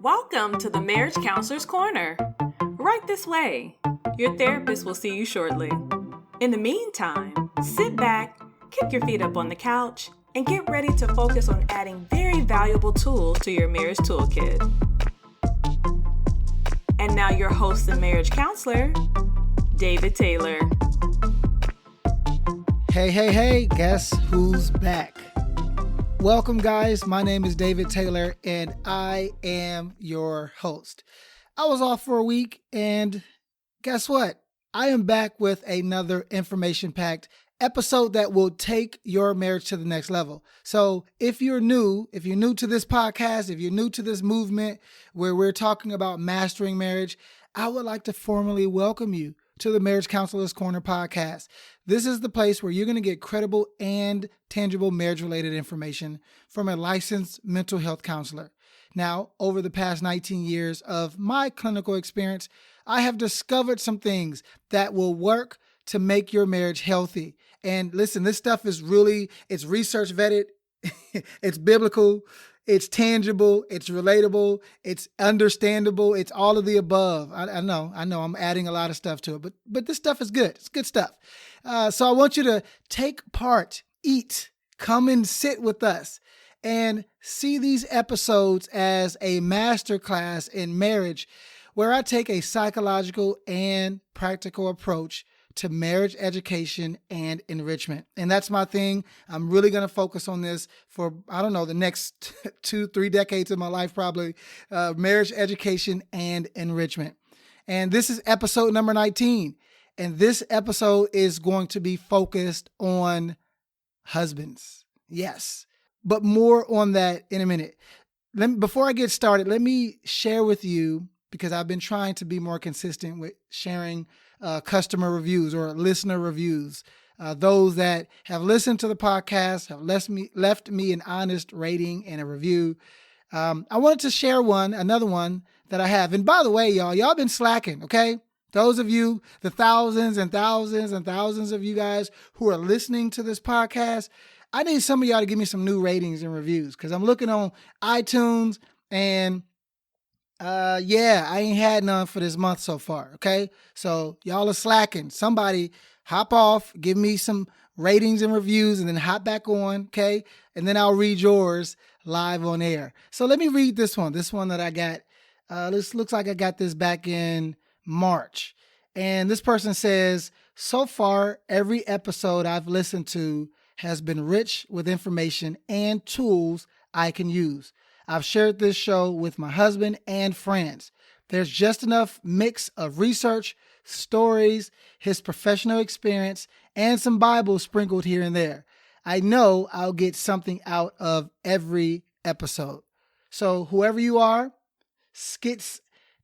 Welcome to the Marriage Counselor's Corner. Right this way. Your therapist will see you shortly. In the meantime, sit back, kick your feet up on the couch, and get ready to focus on adding very valuable tools to your marriage toolkit. And now your host and marriage counselor, David Taylor. Hey, guess who's back? Welcome, guys. My name is David Taylor, and I am your host. I was off for a week, and guess what? I am back with another information-packed episode that will take your marriage to the next level. So if you're new to this podcast, if you're new to this movement where we're talking about mastering marriage, I would like to formally welcome you to the Marriage Counselor's Corner podcast. This is the place where you're going to get credible and tangible marriage-related information from a licensed mental health counselor. Now, over the past 19 years of my clinical experience, I have discovered some things that will work to make your marriage healthy. And listen, this stuff is it's research vetted, it's biblical, it's tangible, it's relatable, it's understandable, it's all of the above. I know, I'm adding a lot of stuff to it, but this stuff is good. It's good stuff. So I want you to take part, eat, come and sit with us, and see these episodes as a masterclass in marriage, where I take a psychological and practical approach to marriage education and enrichment. And that's my thing. I'm really going to focus on this for, the next 2-3 decades of my life, probably, marriage education and enrichment. And this is episode number 19. And this episode is going to be focused on husbands. Yes, but more on that in a minute. Before I get started, let me share with you, because I've been trying to be more consistent with sharing customer reviews or listener reviews. Those that have listened to the podcast have left me an honest rating and a review. I wanted to share another one that I have. And by the way, y'all been slacking, okay? Those of you, the thousands and thousands and thousands of you guys who are listening to this podcast, I need some of y'all to give me some new ratings and reviews, because I'm looking on iTunes and I ain't had none for this month so far, okay? So y'all are slacking. Somebody hop off, give me some ratings and reviews, and then hop back on, okay? And then I'll read yours live on air. So let me read this one that I got. This looks like I got this back in March. And this person says, so far, every episode I've listened to has been rich with information and tools I can use. I've shared this show with my husband and friends. There's just enough mix of research, stories, his professional experience, and some Bible sprinkled here and there. I know I'll get something out of every episode. So whoever you are, Skits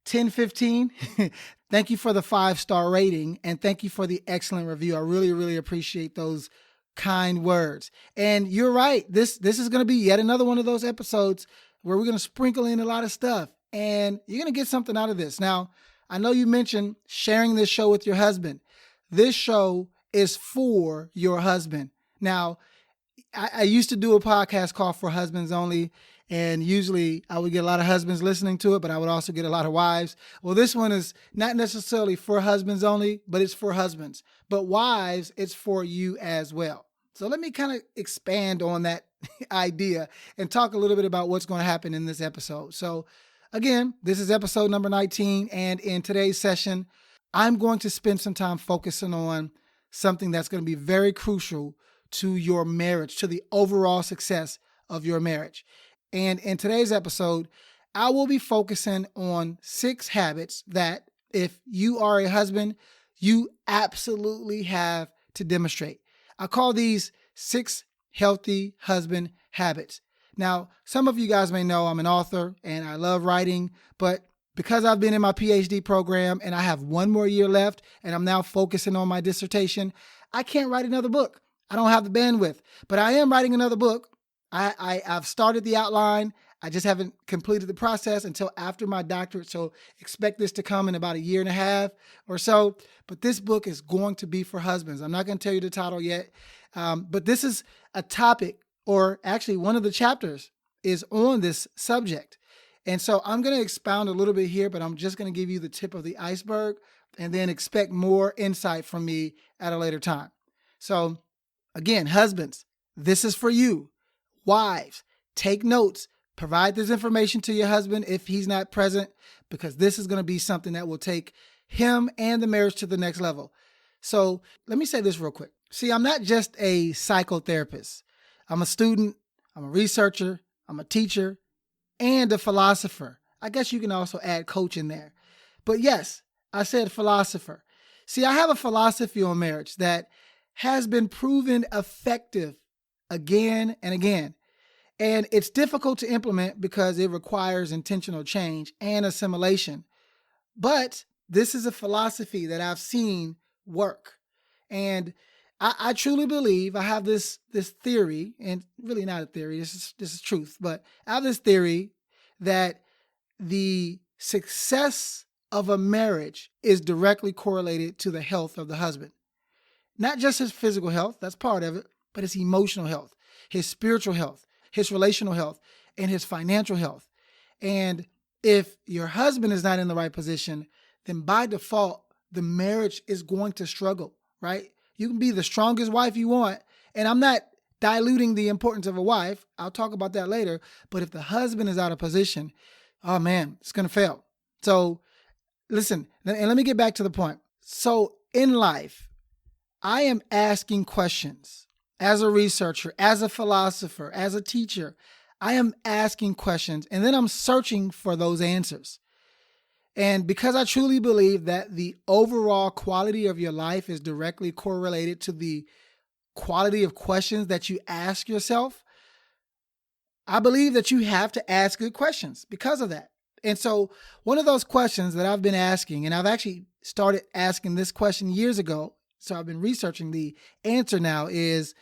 1015, thank you for the 5-star rating, and thank you for the excellent review. I really, really appreciate those kind words. And you're right. This is going to be yet another one of those episodes where we're going to sprinkle in a lot of stuff, and you're going to get something out of this. Now, I know you mentioned sharing this show with your husband. This show is for your husband. Now, I used to do a podcast called For Husbands Only, and usually I would get a lot of husbands listening to it, but I would also get a lot of wives. Well, this one is not necessarily for husbands only, but it's for husbands. But wives, it's for you as well. So let me kind of expand on that idea and talk a little bit about what's going to happen in this episode. So again, this is episode number 19. And in today's session, I'm going to spend some time focusing on something that's going to be very crucial to your marriage, to the overall success of your marriage. And in today's episode, I will be focusing on 6 habits that, if you are a husband, you absolutely have to demonstrate. I call these 6 healthy husband habits. Now, some of you guys may know I'm an author and I love writing, but because I've been in my PhD program and I have 1 more year left and I'm now focusing on my dissertation, I can't write another book. I don't have the bandwidth, but I am writing another book. I've started the outline. I just haven't completed the process until after my doctorate. So expect this to come in about 1.5 years or so. But this book is going to be for husbands. I'm not going to tell you the title yet. But this is a topic, or actually one of the chapters is on this subject. And so I'm going to expound a little bit here, but I'm just going to give you the tip of the iceberg and then expect more insight from me at a later time. So again, husbands, this is for you. Wives, take notes. Provide this information to your husband if he's not present, because this is going to be something that will take him and the marriage to the next level. So let me say this real quick. See, I'm not just a psychotherapist. I'm a student, I'm a researcher, I'm a teacher, and a philosopher. I guess you can also add coach in there. But yes, I said philosopher. See, I have a philosophy on marriage that has been proven effective again and again. And it's difficult to implement because it requires intentional change and assimilation. But this is a philosophy that I've seen work. And I truly believe, I have this theory, and really not a theory, this is truth, but I have this theory that the success of a marriage is directly correlated to the health of the husband. Not just his physical health, that's part of it, but his emotional health, his spiritual health, his relational health, and his financial health. And if your husband is not in the right position, then by default, the marriage is going to struggle, right? You can be the strongest wife you want. And I'm not diluting the importance of a wife. I'll talk about that later. But if the husband is out of position, oh man, it's going to fail. So listen, and let me get back to the point. So in life, I am asking questions. As a researcher, as a philosopher, as a teacher, I am asking questions and then I'm searching for those answers. And because I truly believe that the overall quality of your life is directly correlated to the quality of questions that you ask yourself, I believe that you have to ask good questions because of that. And so one of those questions that I've been asking, and I've actually started asking this question years ago, so I've been researching the answer now, is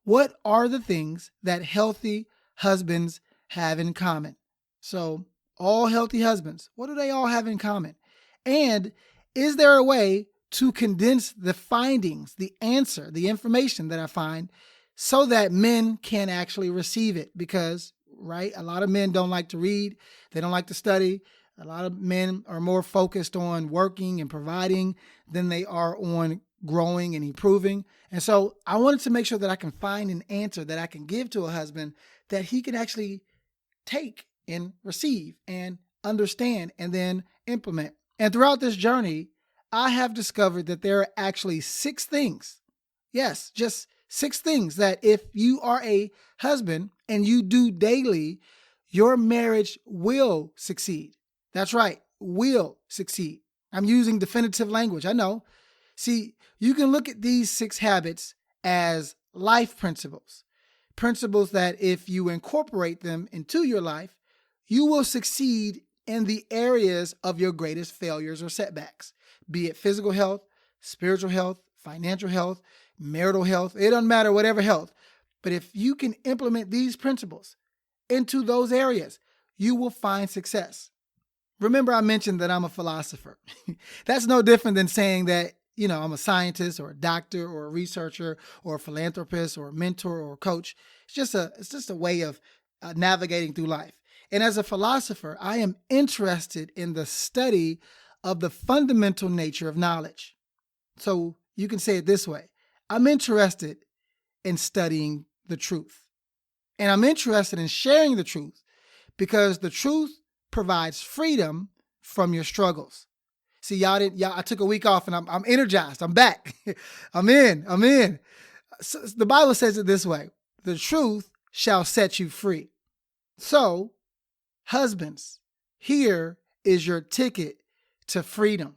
what are the things that healthy husbands have in common? So all healthy husbands, what do they all have in common? And is there a way to condense the findings, the answer, the information that I find so that men can actually receive it? Because, right, a lot of men don't like to read. They don't like to study. A lot of men are more focused on working and providing than they are on growing and improving. And so I wanted to make sure that I can find an answer that I can give to a husband that he can actually take and receive and understand and then implement. And throughout this journey, I have discovered that there are actually 6 things. Yes, just 6 things that if you are a husband and you do daily, your marriage will succeed. That's right, will succeed. I'm using definitive language, I know. See, you can look at these 6 habits as life principles. Principles that if you incorporate them into your life, you will succeed in the areas of your greatest failures or setbacks, be it physical health, spiritual health, financial health, marital health. It doesn't matter, whatever health. But if you can implement these principles into those areas, you will find success. Remember, I mentioned that I'm a philosopher. That's no different than saying that, I'm a scientist or a doctor or a researcher or a philanthropist or a mentor or a coach. It's just a way of navigating through life. And as a philosopher, I am interested in the study of the fundamental nature of knowledge. So you can say it this way. I'm interested in studying the truth. And I'm interested in sharing the truth because the truth provides freedom from your struggles. See, I took a week off and I'm energized. I'm back. I'm in. So the Bible says it this way. The truth shall set you free. So, husbands, here is your ticket to freedom.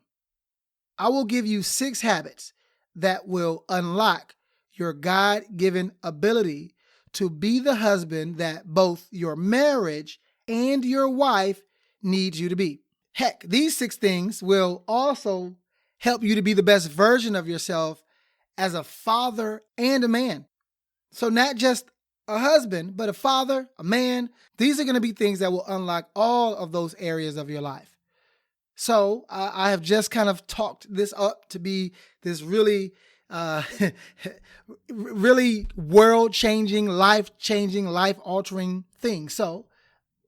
I will give you 6 habits that will unlock your God-given ability to be the husband that both your marriage and your wife needs you to be. Heck, these 6 things will also help you to be the best version of yourself as a father and a man. So not just a husband, but a father, a man. These are going to be things that will unlock all of those areas of your life. So I have just kind of talked this up to be this really, really world-changing, life-changing, life-altering thing. So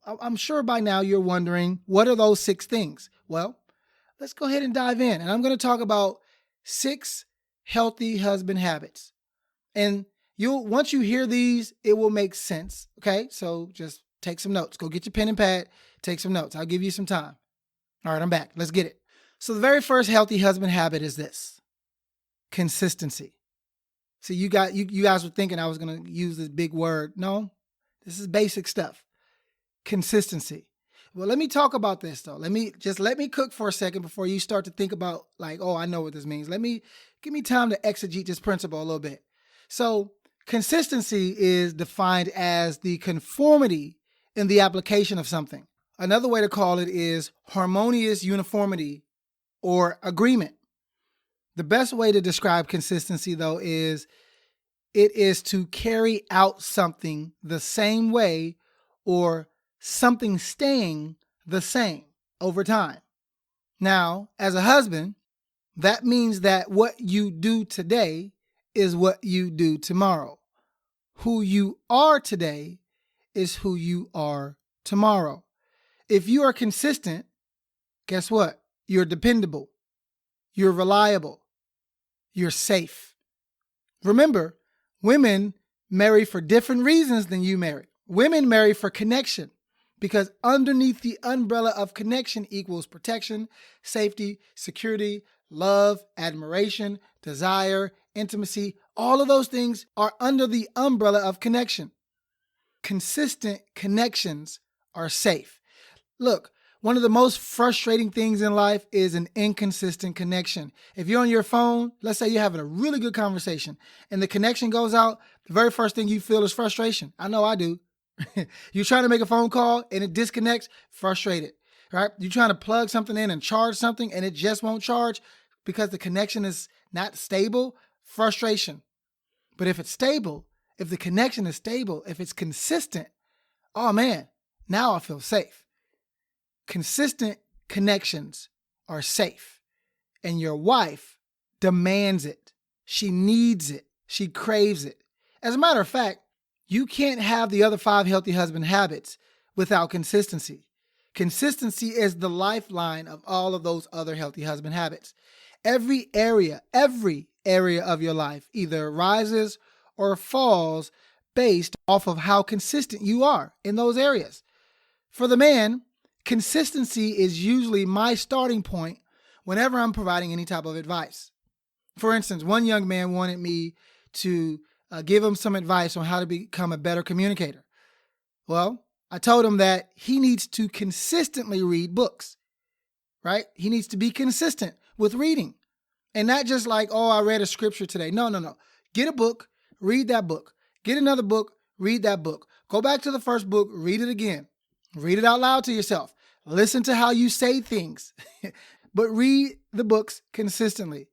I'm sure by now you're wondering, what are those 6 things? Well, let's go ahead and dive in. And I'm going to talk about 6 healthy husband habits. And once you hear these, it will make sense. Okay. So just take some notes. Go get your pen and pad, take some notes. I'll give you some time. All right, I'm back. Let's get it. So the very first healthy husband habit is this: consistency. See, you guys were thinking I was going to use this big word. No, this is basic stuff. Consistency. Well, let me talk about this though. Let me cook for a second before you start to think about like, oh, I know what this means. Give me time to exegete this principle a little bit. So consistency is defined as the conformity in the application of something. Another way to call it is harmonious uniformity or agreement. The best way to describe consistency, though, is it is to carry out something the same way or something staying the same over time. Now, as a husband, that means that what you do today is what you do tomorrow. Who you are today is who you are tomorrow. If you are consistent, guess what? You're dependable. You're reliable. You're safe. Remember, women marry for different reasons than you marry. Women marry for connection because underneath the umbrella of connection equals protection, safety, security, love, admiration, desire, intimacy. All of those things are under the umbrella of connection. Consistent connections are safe. Look, one of the most frustrating things in life is an inconsistent connection. If you're on your phone, let's say you're having a really good conversation and the connection goes out, the very first thing you feel is frustration. I know I do. You're trying to make a phone call and it disconnects, frustrated, right? You're trying to plug something in and charge something and it just won't charge because the connection is not stable, frustration. But if it's stable, if the connection is stable, if it's consistent, oh man, now I feel safe. Consistent connections are safe, and your wife demands it. She needs it. She craves it. As a matter of fact, you can't have the other 5 healthy husband habits without consistency. Consistency is the lifeline of all of those other healthy husband habits. Every area of your life either rises or falls based off of how consistent you are in those areas. For the man, consistency is usually my starting point whenever I'm providing any type of advice. For instance, one young man wanted me to give him some advice on how to become a better communicator. Well, I told him that he needs to consistently read books, right? He needs to be consistent with reading and not just like, oh, I read a scripture today. No. Get a book, read that book. Get another book, read that book. Go back to the first book, read it again. Read it out loud to yourself. Listen to how you say things, but read the books consistently.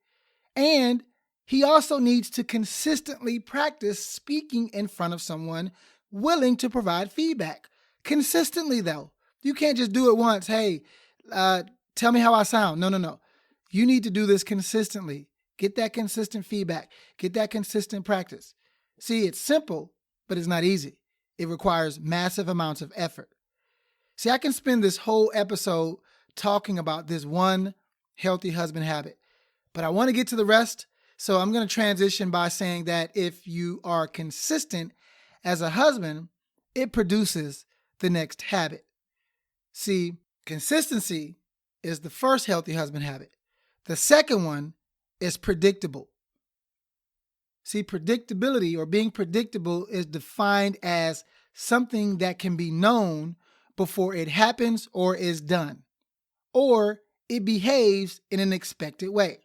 And he also needs to consistently practice speaking in front of someone willing to provide feedback. Consistently, though. You can't just do it once. Hey, tell me how I sound. No. You need to do this consistently. Get that consistent feedback. Get that consistent practice. See, it's simple, but it's not easy. It requires massive amounts of effort. See, I can spend this whole episode talking about this one healthy husband habit, but I want to get to the rest. So I'm going to transition by saying that if you are consistent as a husband, it produces the next habit. See, consistency is the first healthy husband habit. The second one is predictable. See, predictability or being predictable is defined as something that can be known before it happens or is done, or it behaves in an expected way.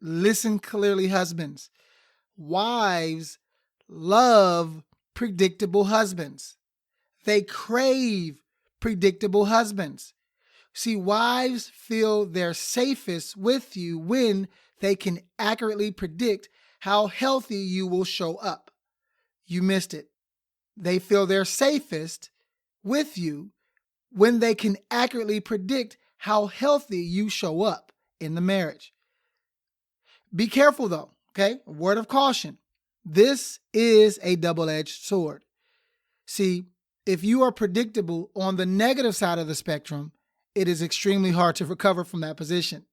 Listen clearly, husbands. Wives love predictable husbands. They crave predictable husbands. See, wives feel they're safest with you when they can accurately predict how healthy you will show up. You missed it. They feel they're safest with you when they can accurately predict how healthy you show up in the marriage. Be careful though, okay? A word of caution. This is a double-edged sword. See, If you are predictable on the negative side of the spectrum, it is extremely hard to recover from that position,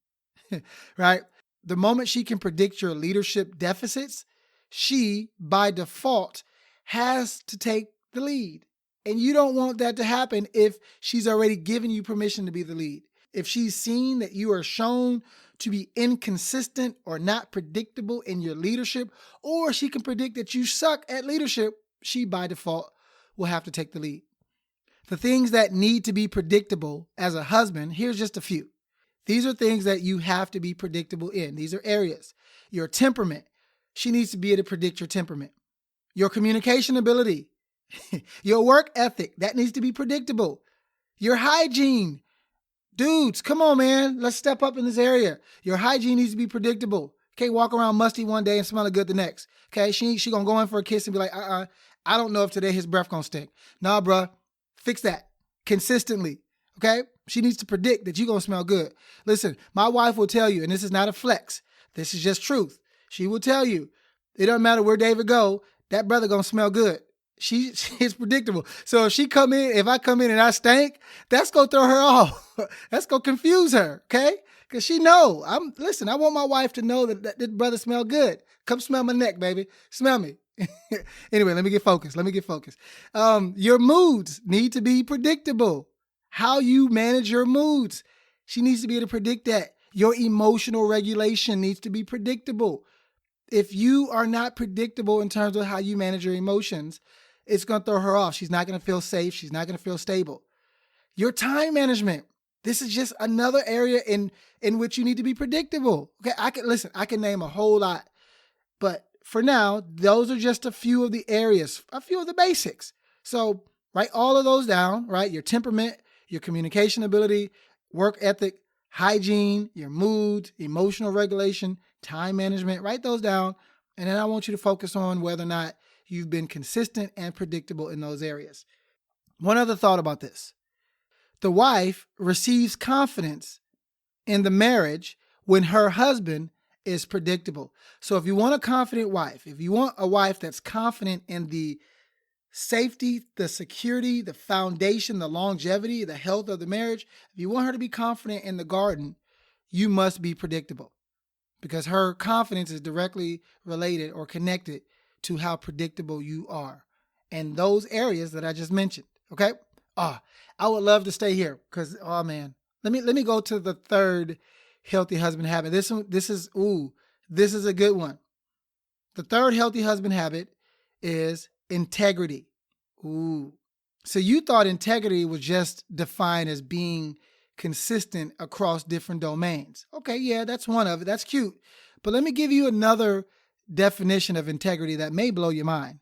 right? The moment she can predict your leadership deficits, she, by default, has to take the lead. And you don't want that to happen if she's already given you permission to be the lead. If she's seen that you are shown to be inconsistent or not predictable in your leadership, or she can predict that you suck at leadership, she, by default, will have to take the lead. The things that need to be predictable as a husband, here's just a few. These are things that you have to be predictable in. These are areas. Your temperament. She needs to be able to predict your temperament. Your communication ability. Your work ethic. That needs to be predictable. Your hygiene. Dudes, come on, man. Let's step up in this area. Your hygiene needs to be predictable. Can't walk around musty one day and smelling good the next. Okay, she gonna go in for a kiss and be like, I don't know if today his breath gonna stink. Nah, bruh, fix that consistently. Okay, she needs to predict that you're gonna smell good. Listen, my wife will tell you, and this is not a flex. This is just truth. She will tell you, it doesn't matter where David go, that brother gonna smell good. She's predictable. So if I come in and I stink, that's gonna throw her off. That's gonna confuse her, okay? Because she know, I want my wife to know that this brother smell good. Come smell my neck, baby. Smell me. Anyway, let me get focused. Your moods need to be predictable. How you manage your moods. She needs to be able to predict that. Your emotional regulation needs to be predictable. If you are not predictable in terms of how you manage your emotions, it's going to throw her off. She's not going to feel safe. She's not going to feel stable. Your time management. This is just another area in which you need to be predictable. Okay, I can name a whole lot. But for now, those are just a few of the areas, a few of the basics. So write all of those down, right? Your temperament, your communication ability, work ethic, hygiene, your mood, emotional regulation, time management. Write those down. And then I want you to focus on whether or not you've been consistent and predictable in those areas. One other thought about this. The wife receives confidence in the marriage when her husband is predictable. So if you want a confident wife, if you want a wife that's confident in the safety, the security, the foundation, the longevity, the health of the marriage, if you want her to be confident in the garden, you must be predictable, because her confidence is directly related or connected to how predictable you are in those areas that I just mentioned. Okay. I would love to stay here because, man, let me go to the third healthy husband habit. This is a good one. The third healthy husband habit is integrity. So you thought integrity was just defined as being consistent across different domains. Okay, yeah, that's one of it. That's cute. But let me give you another definition of integrity that may blow your mind.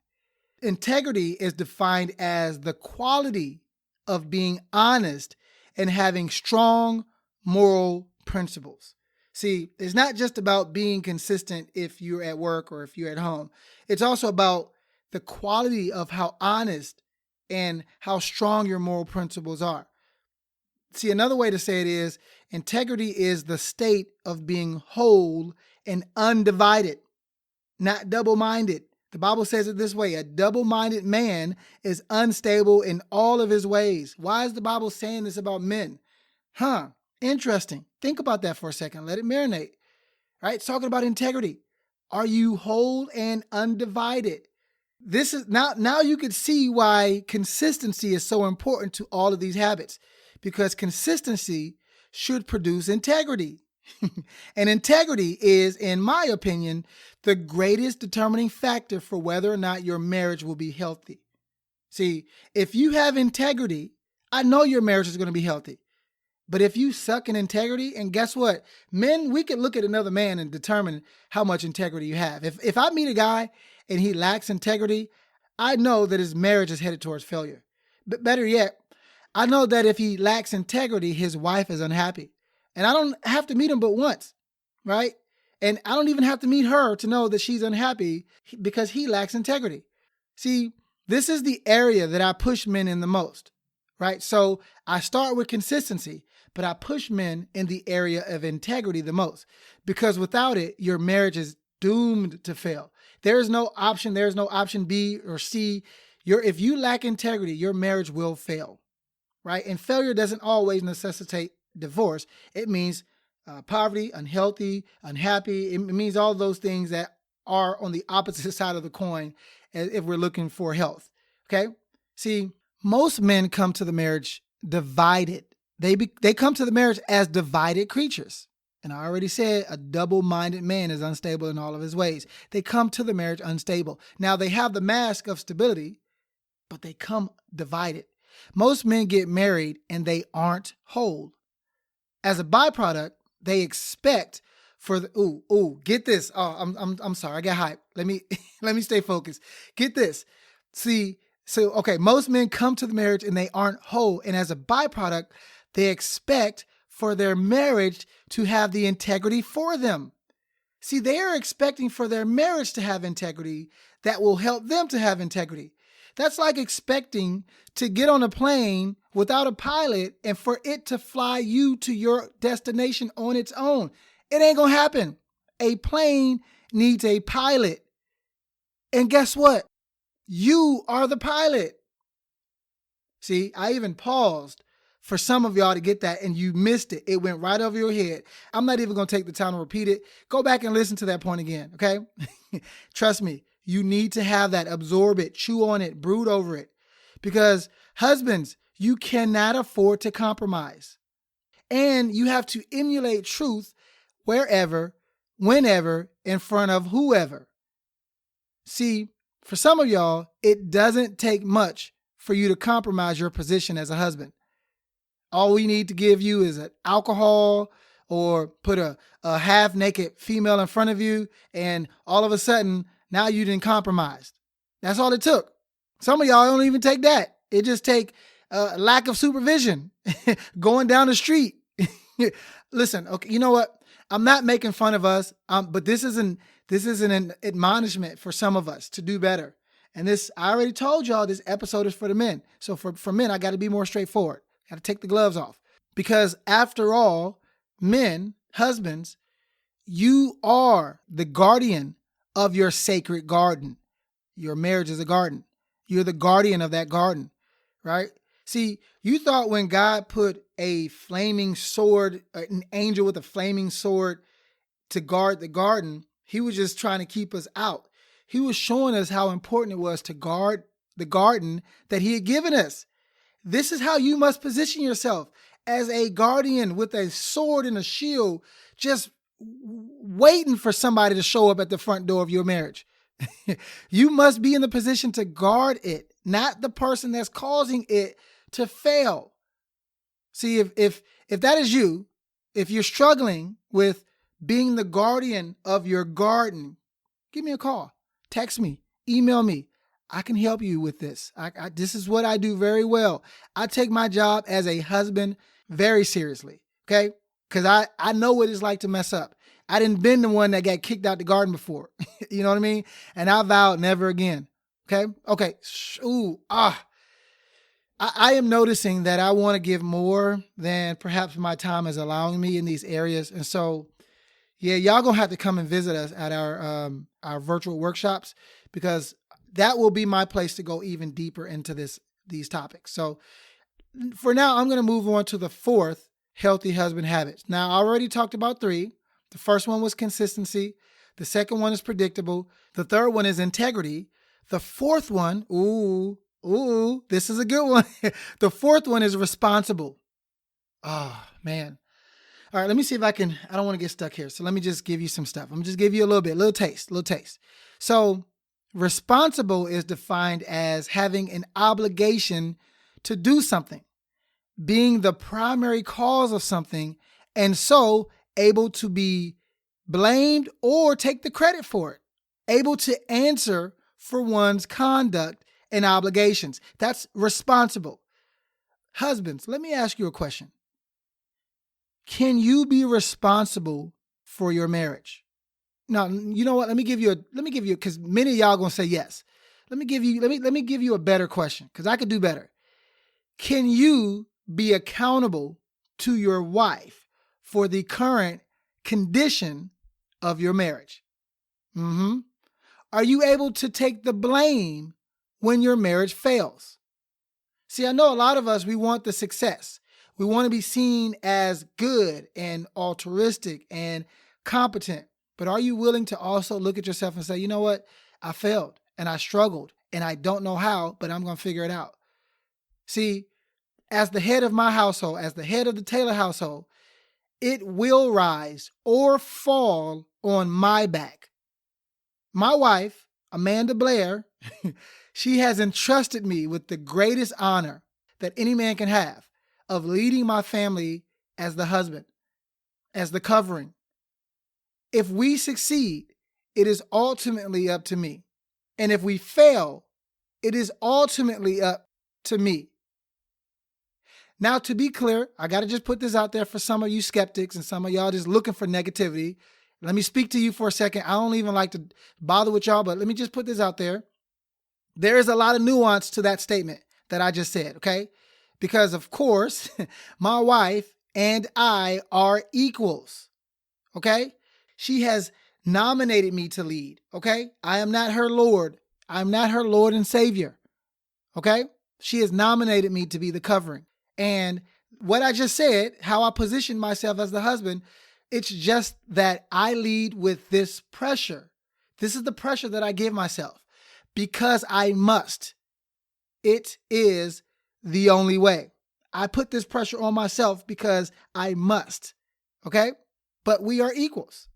Integrity is defined as the quality of being honest and having strong moral principles. See, it's not just about being consistent if you're at work or if you're at home. It's also about the quality of how honest and how strong your moral principles are. See, another way to say it is integrity is the state of being whole and undivided, not double-minded. The Bible says it this way: a double-minded man is unstable in all of his ways. Why is the Bible saying this about men? Interesting. Think about that for a second. Let it marinate. Right? It's talking about integrity. Are you whole and undivided? This is now you can see why consistency is so important to all of these habits, because consistency should produce integrity. And integrity is, in my opinion, the greatest determining factor for whether or not your marriage will be healthy. See, if you have integrity, I know your marriage is going to be healthy. But if you suck in integrity, and guess what? Men, we can look at another man and determine how much integrity you have. If I meet a guy and he lacks integrity, I know that his marriage is headed towards failure. But better yet, I know that if he lacks integrity, his wife is unhappy. And I don't have to meet him but once, right? And I don't even have to meet her to know that she's unhappy because he lacks integrity. See, this is the area that I push men in the most, right? So I start with consistency, but I push men in the area of integrity the most, because without it, your marriage is doomed to fail. There is no option. There is no option B or C. If you lack integrity, your marriage will fail, right? And failure doesn't always necessitate divorce. It means poverty, unhealthy, unhappy. It means all those things that are on the opposite side of the coin if we're looking for health. Okay? See, most men come to the marriage divided. They come to the marriage as divided creatures. And I already said a double-minded man is unstable in all of his ways. They come to the marriage unstable. Now they have the mask of stability, but they come divided. Most men get married and they aren't whole. As a byproduct, they expect for the get this. Oh, I'm sorry, I got hyped. Let me stay focused. Get this. See, so okay, most men come to the marriage and they aren't whole, and as a byproduct, they expect for their marriage to have the integrity for them. See, they are expecting for their marriage to have integrity that will help them to have integrity. That's like expecting to get on a plane without a pilot and for it to fly you to your destination on its own. It ain't gonna happen. A plane needs a pilot. And guess what? You are the pilot. See, I even paused for some of y'all to get that and you missed it. It went right over your head. I'm not even gonna take the time to repeat it. Go back and listen to that point again, okay? Trust me. You need to have that, absorb it, chew on it, brood over it. Because husbands, you cannot afford to compromise. And you have to emulate truth wherever, whenever, in front of whoever. See, for some of y'all, it doesn't take much for you to compromise your position as a husband. All we need to give you is an alcohol or put a half-naked female in front of you, and all of a sudden, now you didn't compromise. That's all it took. Some of y'all don't even take that. It just take lack of supervision, going down the street. Listen, okay, you know what? I'm not making fun of us, but this is an admonishment for some of us to do better. And this, I already told y'all, this episode is for the men. So for men, I got to be more straightforward. Got to take the gloves off. Because after all, men, husbands, you are the guardian of your sacred garden. Your marriage is a garden. You're the guardian of that garden, right? See, you thought when God put a flaming sword, an angel with a flaming sword to guard the garden, he was just trying to keep us out. He was showing us how important it was to guard the garden that he had given us. This is how you must position yourself, as a guardian with a sword and a shield, just waiting for somebody to show up at the front door of your marriage. You must be in the position to guard it, not the person that's causing it to fail. See, if that is you, if you're struggling with being the guardian of your garden, give me a call, text me, email me. I can help you with this. This is what I do very well. I take my job as a husband very seriously, okay? Because I know what it's like to mess up. I didn't been the one that got kicked out the garden before. You know what I mean? And I vowed never again. Okay? Okay. I am noticing that I want to give more than perhaps my time is allowing me in these areas. And so, yeah, y'all gonna have to come and visit us at our virtual workshops, because that will be my place to go even deeper into these topics. So for now, I'm going to move on to the fourth healthy husband habits. Now, I already talked about 3. The first one was consistency. The second one is predictable. The third one is integrity. The fourth one, this is a good one. The fourth one is responsible. Oh, man. All right, let me see if I don't want to get stuck here. So let me just give you some stuff. I'm just give you a little taste. So responsible is defined as having an obligation to do something, being the primary cause of something, and so able to be blamed or take the credit for it, able to answer for one's conduct and obligations. That's responsible. Husbands, let me ask you a question. Can you be responsible for your marriage? Now, you know what? Let me give you, because many of y'all gonna say yes. Let me give you a better question, because I could do better. Can you be accountable to your wife for the current condition of your marriage? Are you able to take the blame when your marriage fails? See, I know a lot of us, we want the success. We want to be seen as good and altruistic and competent. But are you willing to also look at yourself and say, you know what? I failed and I struggled and I don't know how, but I'm going to figure it out. See, as the head of my household, as the head of the Taylor household, it will rise or fall on my back. My wife, Amanda Blair, she has entrusted me with the greatest honor that any man can have of leading my family as the husband, as the covering. If we succeed, it is ultimately up to me. And if we fail, it is ultimately up to me. Now, to be clear, I got to just put this out there for some of you skeptics and some of y'all just looking for negativity. Let me speak to you for a second. I don't even like to bother with y'all, but let me just put this out there. There is a lot of nuance to that statement that I just said, okay? Because, of course, my wife and I are equals, okay? She has nominated me to lead, okay? I am not her Lord. I'm not her Lord and Savior, okay? She has nominated me to be the covering. And what I just said, how I position myself as the husband, it's just that I lead with this pressure. This is the pressure that I give myself because I must. It is the only way. I put this pressure on myself because I must. Okay? But we are equals.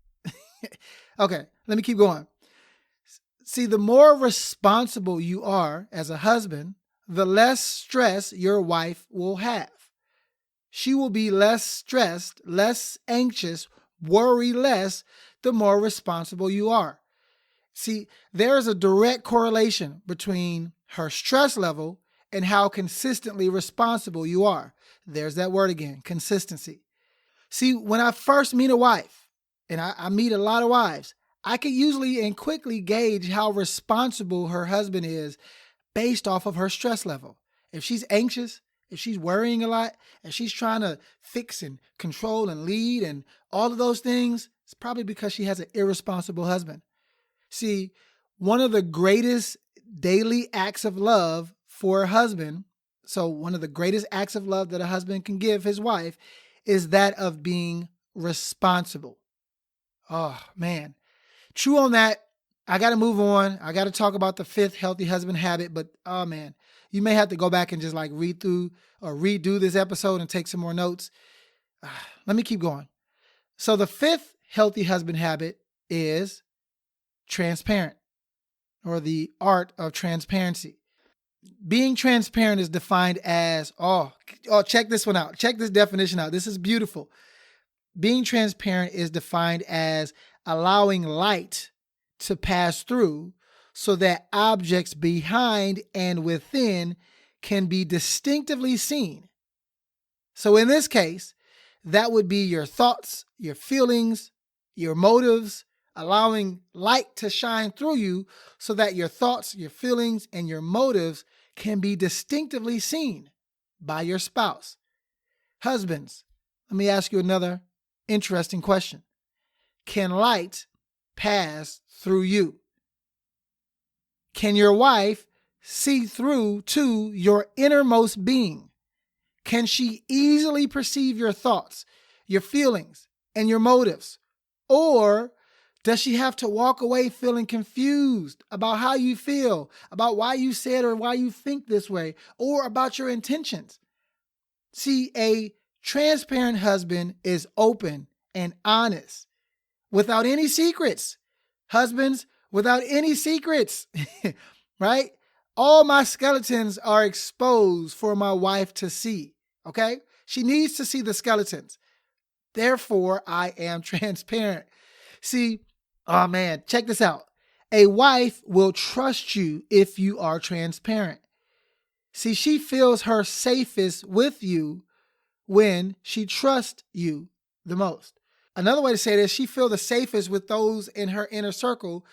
Okay, let me keep going. See, the more responsible you are as a husband, the less stress your wife will have. She will be less stressed, less anxious, worry less, the more responsible you are. See, there is a direct correlation between her stress level and how consistently responsible you are. There's that word again, consistency. See, when I first meet a wife, and I meet a lot of wives, I can usually and quickly gauge how responsible her husband is based off of her stress level. If she's anxious, if she's worrying a lot, if she's trying to fix and control and lead and all of those things, it's probably because she has an irresponsible husband. See, one of the greatest daily acts of love for a husband, so one of the greatest acts of love that a husband can give his wife is that of being responsible. Oh, man. True on that. I got to move on. I got to talk about the 5th healthy husband habit, but oh man, you may have to go back and just like read through or redo this episode and take some more notes. Let me keep going. So the 5th healthy husband habit is transparent, or the art of transparency. Being transparent is defined as, check this one out. Check this definition out. This is beautiful. Being transparent is defined as allowing light to pass through so that objects behind and within can be distinctively seen. So in this case, that would be your thoughts, your feelings, your motives, allowing light to shine through you so that your thoughts, your feelings, and your motives can be distinctively seen by your spouse. Husbands, let me ask you another interesting question. Can light pass through you? Can your wife see through to your innermost being? Can she easily perceive your thoughts, your feelings, and your motives? Or does she have to walk away feeling confused about how you feel, about why you said or why you think this way, or about your intentions? See, a transparent husband is open and honest, without any secrets. Husbands, without any secrets, right? All my skeletons are exposed for my wife to see, okay? She needs to see the skeletons. Therefore, I am transparent. See, oh man, check this out. A wife will trust you if you are transparent. See, she feels her safest with you when she trusts you the most. Another way to say this, she feels the safest with those in her inner circle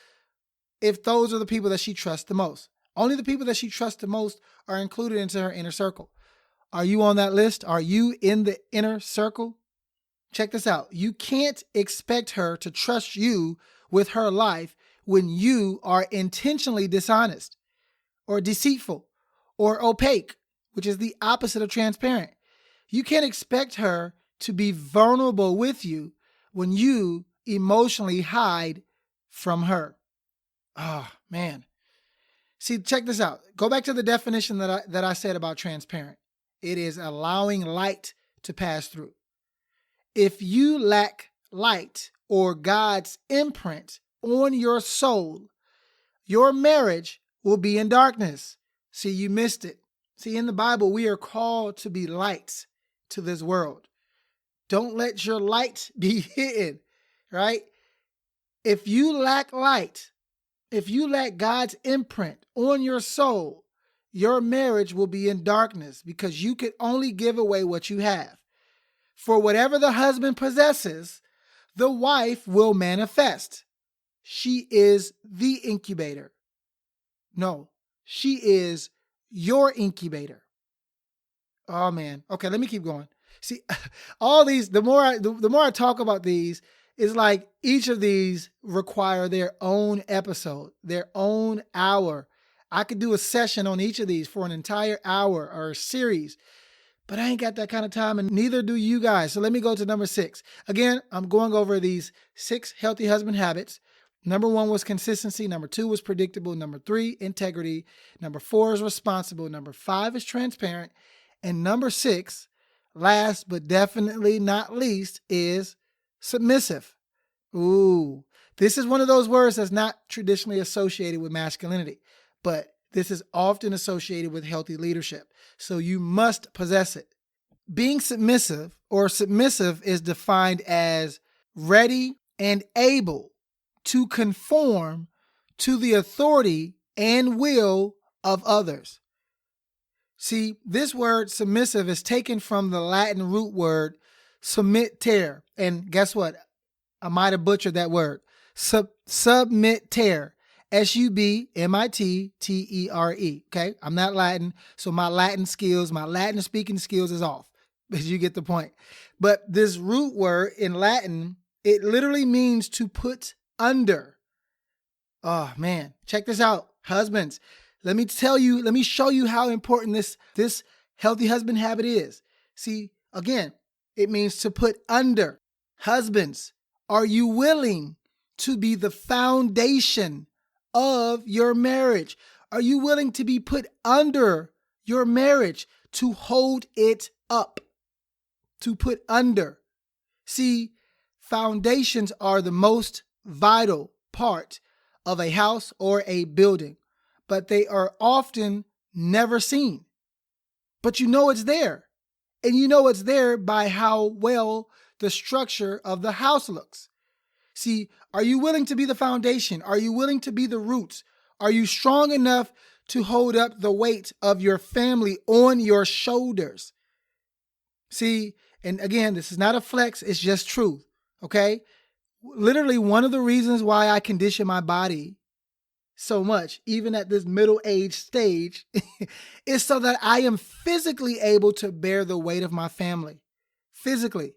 if those are the people that she trusts the most. Only the people that she trusts the most are included into her inner circle. Are you on that list? Are you in the inner circle? Check this out. You can't expect her to trust you with her life when you are intentionally dishonest, or deceitful or opaque, which is the opposite of transparent. You can't expect her to be vulnerable with you when you emotionally hide from her. Oh, man. See, check this out. Go back to the definition that I said about transparent. It is allowing light to pass through. If you lack light or God's imprint on your soul, your marriage will be in darkness. See, you missed it. See, in the Bible, we are called to be lights to this world. Don't let your light be hidden, right? If you lack light, if you lack God's imprint on your soul, your marriage will be in darkness because you can only give away what you have. For whatever the husband possesses, the wife will manifest. She is the incubator. No, she is your incubator. Oh man. Okay, let me keep going. See, all these, the more I talk about these, it's like each of these require their own episode, their own hour. I could do a session on each of these for an entire hour or a series, but I ain't got that kind of time, and neither do you guys. So let me go to number 6. Again, I'm going over these 6 healthy husband habits. Number 1 was consistency. Number 2 was predictable. Number 3, integrity. Number 4 is responsible. Number 5 is transparent. And number 6, last but definitely not least, is submissive. Ooh, this is one of those words that's not traditionally associated with masculinity, but this is often associated with healthy leadership. So you must possess it. Being submissive or submissive is defined as ready and able to conform to the authority and will of others. See, this word submissive is taken from the Latin root word submitter. And guess what? I might have butchered that word. Submitter. S-U-B-M-I-T-T-E-R-E. Okay. I'm not Latin. So my Latin speaking skills is off. But you get the point. But this root word in Latin, it literally means to put under. Oh man. Check this out. Husbands. Let me show you how important this healthy husband habit is. See, again, it means to put under. Husbands, are you willing to be the foundation of your marriage? Are you willing to be put under your marriage to hold it up? To put under. See, foundations are the most vital part of a house or a building, but they are often never seen. But you know it's there. And you know it's there by how well the structure of the house looks. See, are you willing to be the foundation? Are you willing to be the roots? Are you strong enough to hold up the weight of your family on your shoulders? See, and again, this is not a flex, it's just truth, okay? Literally, one of the reasons why I condition my body so much, even at this middle-aged stage, is so that I am physically able to bear the weight of my family. Physically.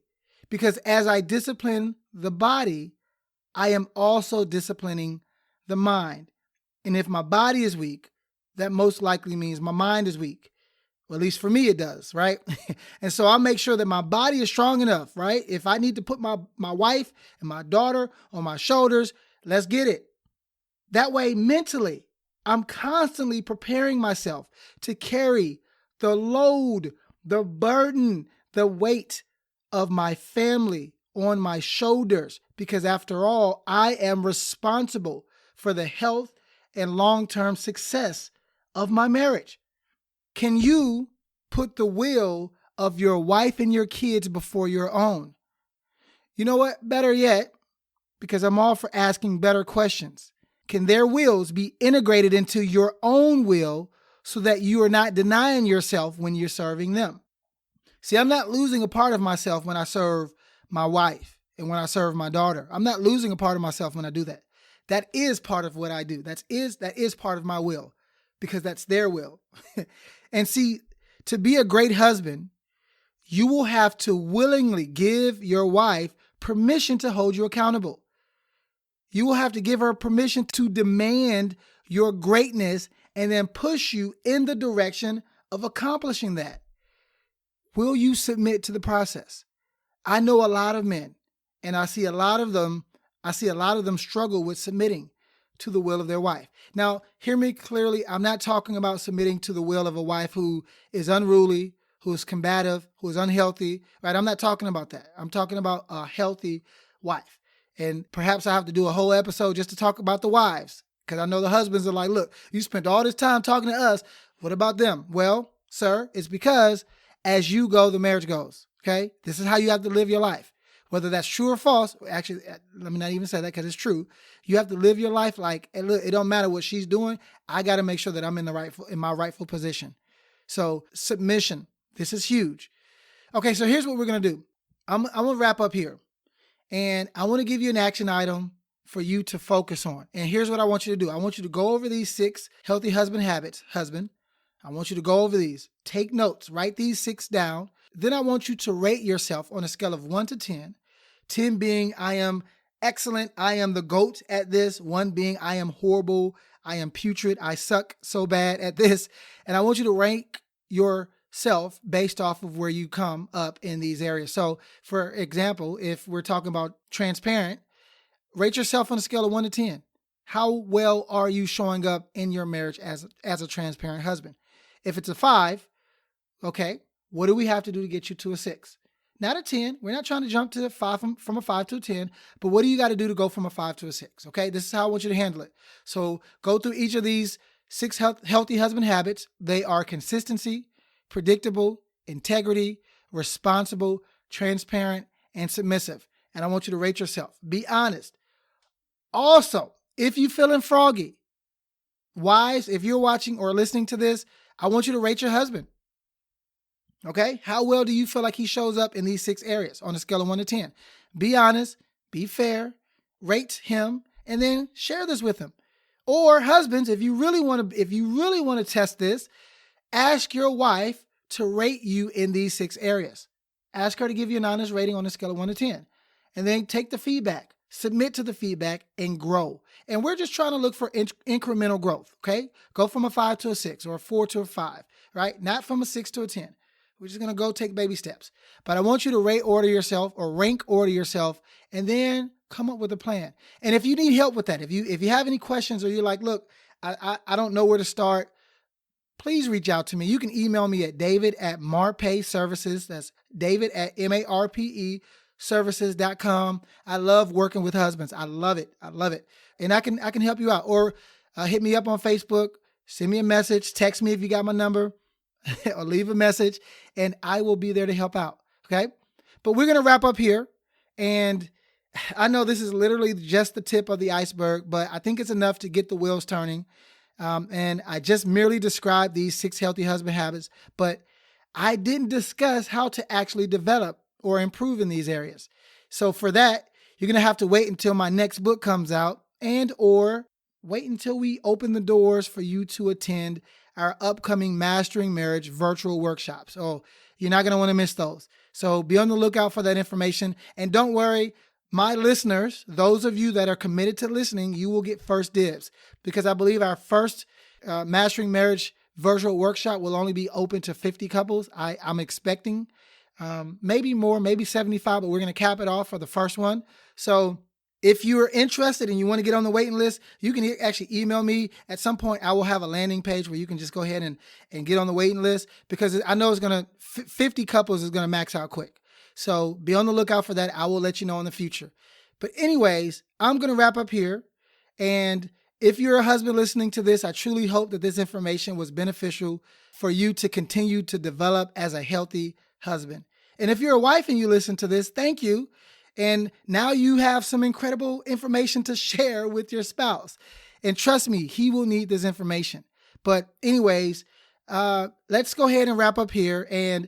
Because as I discipline the body, I am also disciplining the mind. And if my body is weak, that most likely means my mind is weak. Well, at least for me, it does, right? And so I'll make sure that my body is strong enough, right? If I need to put my wife and my daughter on my shoulders, let's get it. That way, mentally, I'm constantly preparing myself to carry the load, the burden, the weight of my family on my shoulders, because after all, I am responsible for the health and long-term success of my marriage. Can you put the will of your wife and your kids before your own? You know what? Better yet, because I'm all for asking better questions. Can their wills be integrated into your own will so that you are not denying yourself when you're serving them? See, I'm not losing a part of myself when I serve my wife and when I serve my daughter. I'm not losing a part of myself when I do that. That is part of what I do. That is part of my will, because that's their will. And see, to be a great husband, you will have to willingly give your wife permission to hold you accountable. You will have to give her permission to demand your greatness and then push you in the direction of accomplishing that. Will you submit to the process? I know a lot of men, and I see a lot of them struggle with submitting to the will of their wife. Now, hear me clearly. I'm not talking about submitting to the will of a wife who is unruly, who is combative, who is unhealthy, right? I'm not talking about that. I'm talking about a healthy wife. And perhaps I have to do a whole episode just to talk about the wives, because I know the husbands are like, look, you spent all this time talking to us. What about them? Well, sir, it's because as you go, the marriage goes, okay? This is how you have to live your life. Whether that's true or false, actually, let me not even say that because it's true. You have to live your life like, hey, look, it don't matter what she's doing. I got to make sure that I'm in my rightful position. So submission, this is huge. Okay, so here's what we're going to do. I'm going to wrap up here. And I want to give you an action item for you to focus on. And here's what I want you to do. I want you to go over these 6 healthy husband habits. Husband, I want you to go over these. Take notes. Write these 6 down. Then I want you to rate yourself on a scale of 1 to 10. 10 being I am excellent, I am the GOAT at this. 1 being I am horrible, I am putrid, I suck so bad at this. And I want you to rank yourself based off of where you come up in these areas. So for example, if we're talking about transparent, rate yourself on a scale of 1 to 10. How well are you showing up in your marriage as a transparent husband? If it's a 5, okay, what do we have to do to get you to a 6? Not a 10. We're not trying to jump to a 5 from a 5 to a 10, but what do you got to do to go from a 5 to a 6? Okay, this is how I want you to handle it. So go through each of these 6 healthy husband habits. They are consistency, predictable, integrity, responsible, transparent, and submissive. And I want you to rate yourself. Be honest. Also, if you're feeling froggy, wives, if you're watching or listening to this, I want you to rate your husband. Okay, how well do you feel like he shows up in these 6 areas on a scale of 1 to 10? Be honest, be fair, rate him, and then share this with him. Or husbands, if you really want to test this, ask your wife to rate you in these 6 areas. Ask her to give you an honest rating on a scale of 1 to 10. And then take the feedback, submit to the feedback, and grow. And we're just trying to look for incremental growth, okay? Go from a 5 to a 6 or a 4 to a 5, right? Not from a 6 to a 10. We're just going to go take baby steps. But I want you to rank order yourself, and then come up with a plan. And if you need help with that, if you have any questions or you're like, look, I don't know where to start, please reach out to me. You can email me at david@marpe services. That's david@marpe services.com. I love working with husbands. I love it. And I can help you out. Or hit me up on Facebook, send me a message, text me if you got my number. Or leave a message, and I will be there to help out, okay? But we're going to wrap up here, and I know this is literally just the tip of the iceberg, but I think it's enough to get the wheels turning, and I just merely described these 6 healthy husband habits, but I didn't discuss how to actually develop or improve in these areas. So for that, you're going to have to wait until my next book comes out, and or wait until we open the doors for you to attend our upcoming Mastering Marriage virtual workshops. So you're not going to want to miss those. So be on the lookout for that information. And don't worry, my listeners, those of you that are committed to listening, you will get first dibs, because I believe our first Mastering Marriage virtual workshop will only be open to 50 couples. I'm expecting maybe more, maybe 75, but we're going to cap it off for the first one. So if you're interested and you want to get on the waiting list, you can actually email me. At some point, I will have a landing page where you can just go ahead and get on the waiting list, because I know 50 couples is going to max out quick. So be on the lookout for that. I will let you know in the future. But anyways, I'm going to wrap up here. And if you're a husband listening to this, I truly hope that this information was beneficial for you to continue to develop as a healthy husband. And if you're a wife and you listen to this, thank you. And now you have some incredible information to share with your spouse. And trust me, he will need this information. But anyways, let's go ahead and wrap up here. And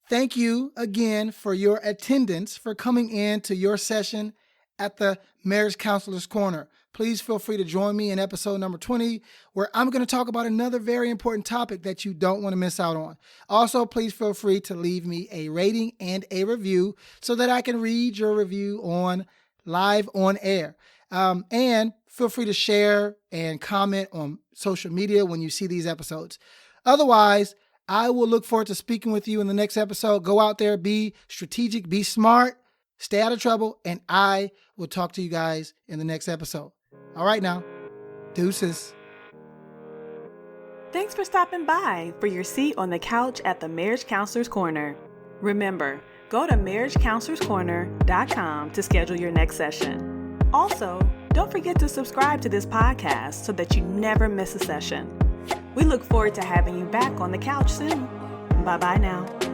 thank you again for your attendance, for coming in to your session at the Marriage Counselor's Corner. Please feel free to join me in episode number 20, where I'm going to talk about another very important topic that you don't want to miss out on. Also, please feel free to leave me a rating and a review so that I can read your review live on air. And feel free to share and comment on social media when you see these episodes. Otherwise, I will look forward to speaking with you in the next episode. Go out there, be strategic, be smart, stay out of trouble, and I will talk to you guys in the next episode. All right now, deuces. Thanks for stopping by for your seat on the couch at the Marriage Counselor's Corner. Remember, go to marriagecounselorscorner.com to schedule your next session. Also, don't forget to subscribe to this podcast so that you never miss a session. We look forward to having you back on the couch soon. Bye-bye now.